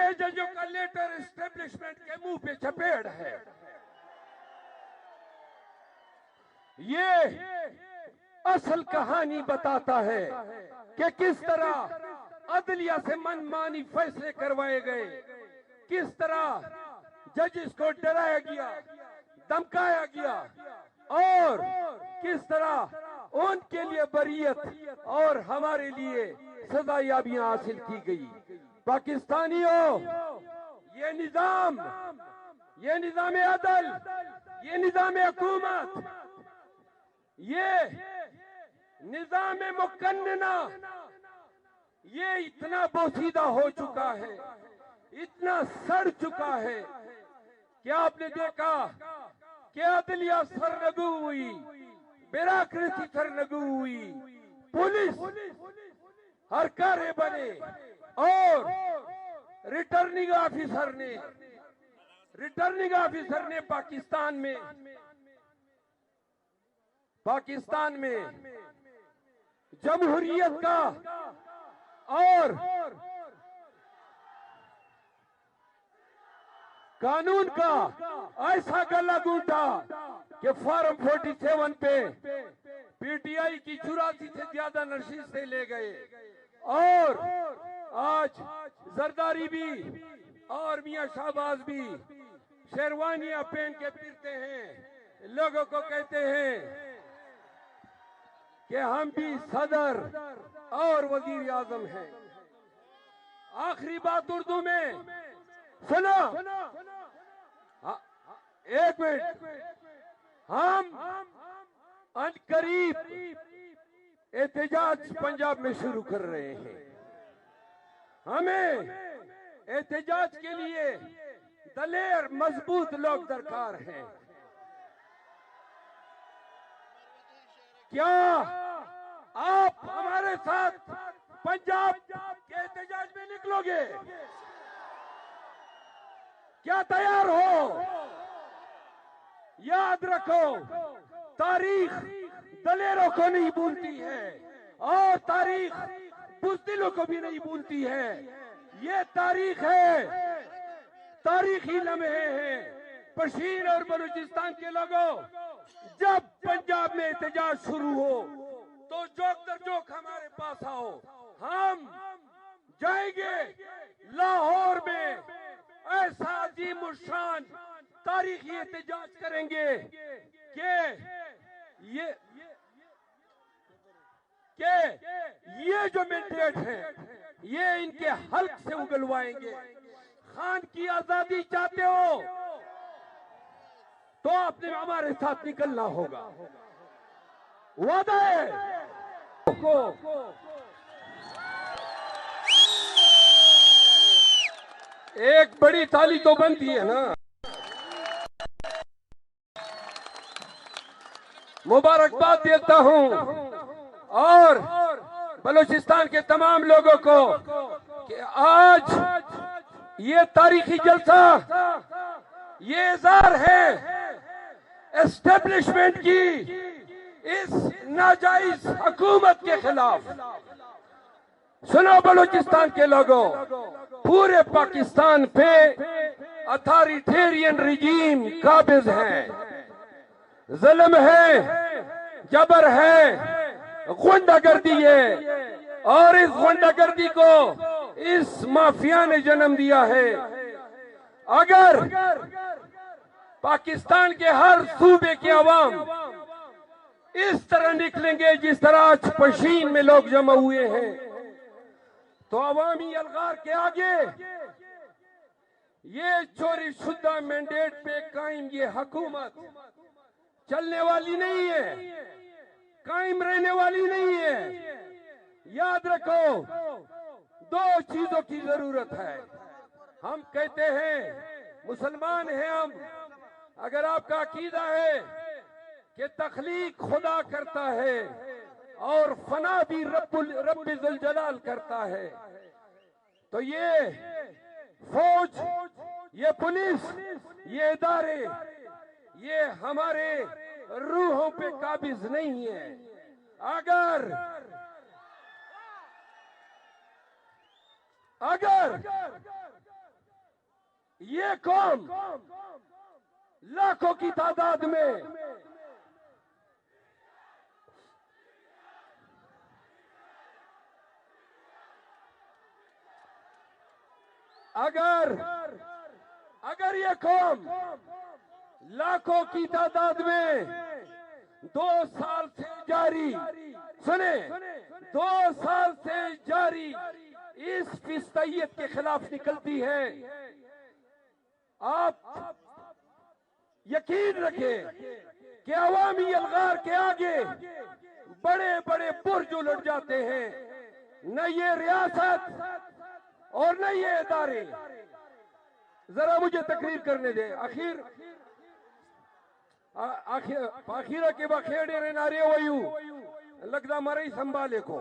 چھ ججوں کا لیٹر اسٹیبلشمنٹ کے منہ پہ چپیڑ ہے. یہ اصل کہانی بتاتا ہے کہ کس طرح عدلیہ سے من مانی فیصلے کروائے گئے, کس طرح ججز کو ڈرایا گیا, دھمکایا گیا, اور کس طرح ان کے لیے بریت اور ہمارے لیے سزا یابیاں حاصل کی گئی. پاکستانیوں, یہ نظام عدل, یہ نظام حکومت, یہ نظام مقننہ, یہ اتنا بوسیدہ ہو چکا ہے, اتنا سڑ چکا ہے کہ آپ نے دیکھا کہ عدلیہ سرنگو ہوئی, بیوروکریسی سرنگو ہوئی, پولیس ہر کارے بنے, اور ریٹرننگ آفیسر نے پاکستان میں جمہوریت کا اور قانون کا ایسا گلا گھونٹا کہ فارم 47 پہ پی ٹی آئی کی 84 سے زیادہ نشستیں لے گئے, اور آج زرداری بھی اور میاں شہباز بھی شیروانیاں پہن کے پھرتے ہیں, لوگوں کو کہتے ہیں کہ ہم بھی صدر اور وزیر اعظم ہیں. آخری بات اردو میں سنو, ایک منٹ, ہم ان قریب احتجاج پنجاب میں شروع کر رہے ہیں. ہمیں احتجاج کے لیے دلیر مضبوط لوگ درکار ہیں. کیا آپ ہمارے ساتھ پنجاب کے احتجاج میں نکلو گے؟ کیا تیار ہو؟ یاد رکھو, تاریخ دلیروں کو نہیں بھولتی ہے, اور تاریخ بزدلوں کو بھی نہیں بھولتی ہے. یہ تاریخ ہے, تاریخی لمحے ہیں. پشین اور بلوچستان کے لوگوں, جب پنجاب میں احتجاج شروع ہو تو جوک در جوک ہمارے پاس آؤ. ہم جائیں گے لاہور میں, ایسا عظیم الشان تاریخی احتجاج کریں گے کہ یہ جو مینڈیٹ ہے یہ ان کے حلق سے اگلوائیں گے. خان کی آزادی چاہتے ہو تو آپ نے ہمارے ساتھ نکلنا ہوگا. وعدہ ہے. ایک بڑی تالی تو بنتی ہے نا. مبارکباد دیتا ہوں اور بلوچستان کے تمام لوگوں کو کہ آج یہ تاریخی جلسہ یہ اظہار ہے اسٹیبلشمنٹ کی اس ناجائز حکومت کے خلاف. سنو بلوچستان کے لوگوں, پورے پاکستان پہ اتھارٹیرین رجیم قابض ہے, ظلم ہے, جبر ہے, غنڈہ گردی ہے, اور اس غنڈہ گردی کو اس مافیا نے جنم دیا ہے. اگر پاکستان کے ہر صوبے کے عوام اس طرح نکلیں گے جس طرح آج پشین میں لوگ جمع ہوئے ہیں, تو عوامی الغار کے آگے یہ چوری شدہ مینڈیٹ پہ قائم یہ حکومت چلنے والی نہیں ہے, قائم رہنے والی نہیں ہے. یاد رکھو, دو چیزوں کی ضرورت ہے. ہم کہتے ہیں مسلمان ہیں ہم, اگر آپ کا عقیدہ ہے کہ تخلیق خدا کرتا ہے اور فنا بھی رب ذوالجلال کرتا ہے, تو یہ فوج, یہ پولیس, یہ ادارے یہ ہمارے روحوں پہ قابض نہیں ہے. یہ قوم لاکھوں کی تعداد میں اگر یہ قوم لاکھوں کی تعداد میں 2 سال سے جاری 2 سال سے جاری اس فسطائیت کے خلاف نکلتی ہے، آپ یقین رکھیں کہ عوامی الغار کے آگے بڑے بڑے برج الٹ جاتے ہیں، نہ یہ ریاست اور نہ یہ ادارے. ذرا مجھے تقریر کرنے دیں. آخیرہ کے بخیڑے رہنارے ویو لگتا مرئی سنبھالے کو.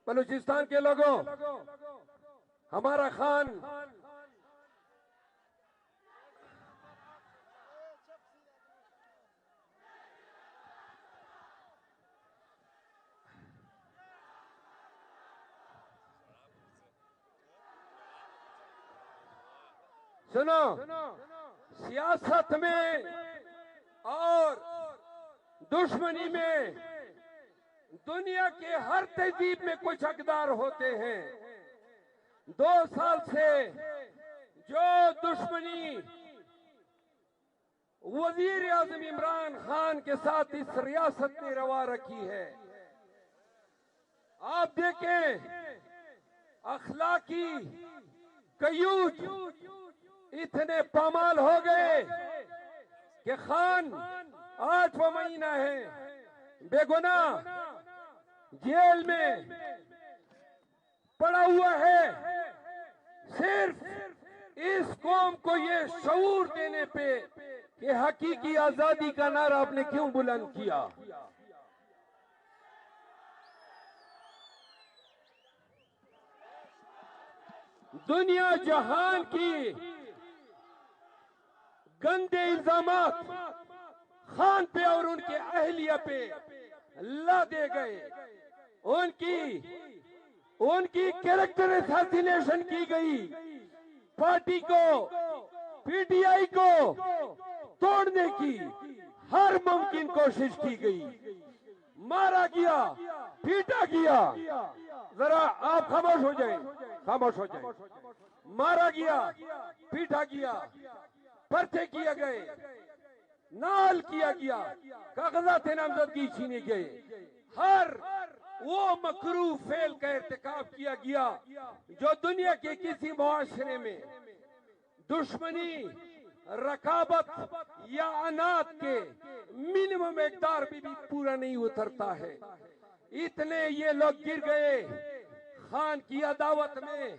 بلوچستان کے لوگوں، ہمارا خان سنو، سیاست میں اور دشمنی میں دنیا کے ہر تہذیب میں کچھ حقدار ہوتے ہیں. 2 سال سے جو دشمنی وزیر اعظم عمران خان کے ساتھ اس ریاست نے روا رکھی ہے، آپ دیکھیں اخلاقی قیود اتنے پامال ہو گئے کہ خان 8واں مہینہ ہے، بے گناہ جیل میں پڑا ہوا ہے، صرف اس قوم کو یہ شعور دینے پہ کہ حقیقی آزادی کا نعرہ آپ نے کیوں بلند کیا. دنیا جہان کی گندے الزامات خان پہ اور ان کے اہلیہ پہ لادے گئے، ان کی کیریکٹر اساسینیشن کی گئی، پارٹی کو پی ٹی آئی کو توڑنے کی ہر ممکن کوشش کی گئی، مارا گیا، پیٹا گیا. ذرا آپ خاموش ہو جائیں. مارا گیا، پیٹا گیا، پرچے کیے گئے، نال کیا گیا، کاغذات نامزدگی چھینے گئے، ہر وہ مکروہ فعل کا ارتکاب کیا گیا جو دنیا کے کسی معاشرے میں دشمنی، رقابت یا عناد کے منیمم مقدار بھی پورا نہیں اترتا ہے. اتنے یہ لوگ گر گئے خان کی عداوت میں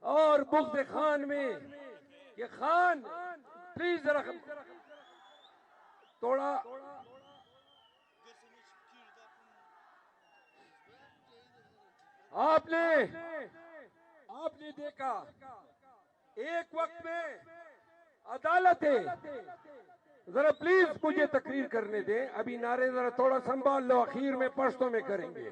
اور بغض خان میں کہ خان پلیز ذرا توڑا. آپ نے دیکھا ایک وقت میں عدالتیں، ذرا پلیز مجھے تقریر کرنے دیں، ابھی نعرے ذرا تھوڑا سنبھال لو، اخیر میں پشتوں میں کریں گے.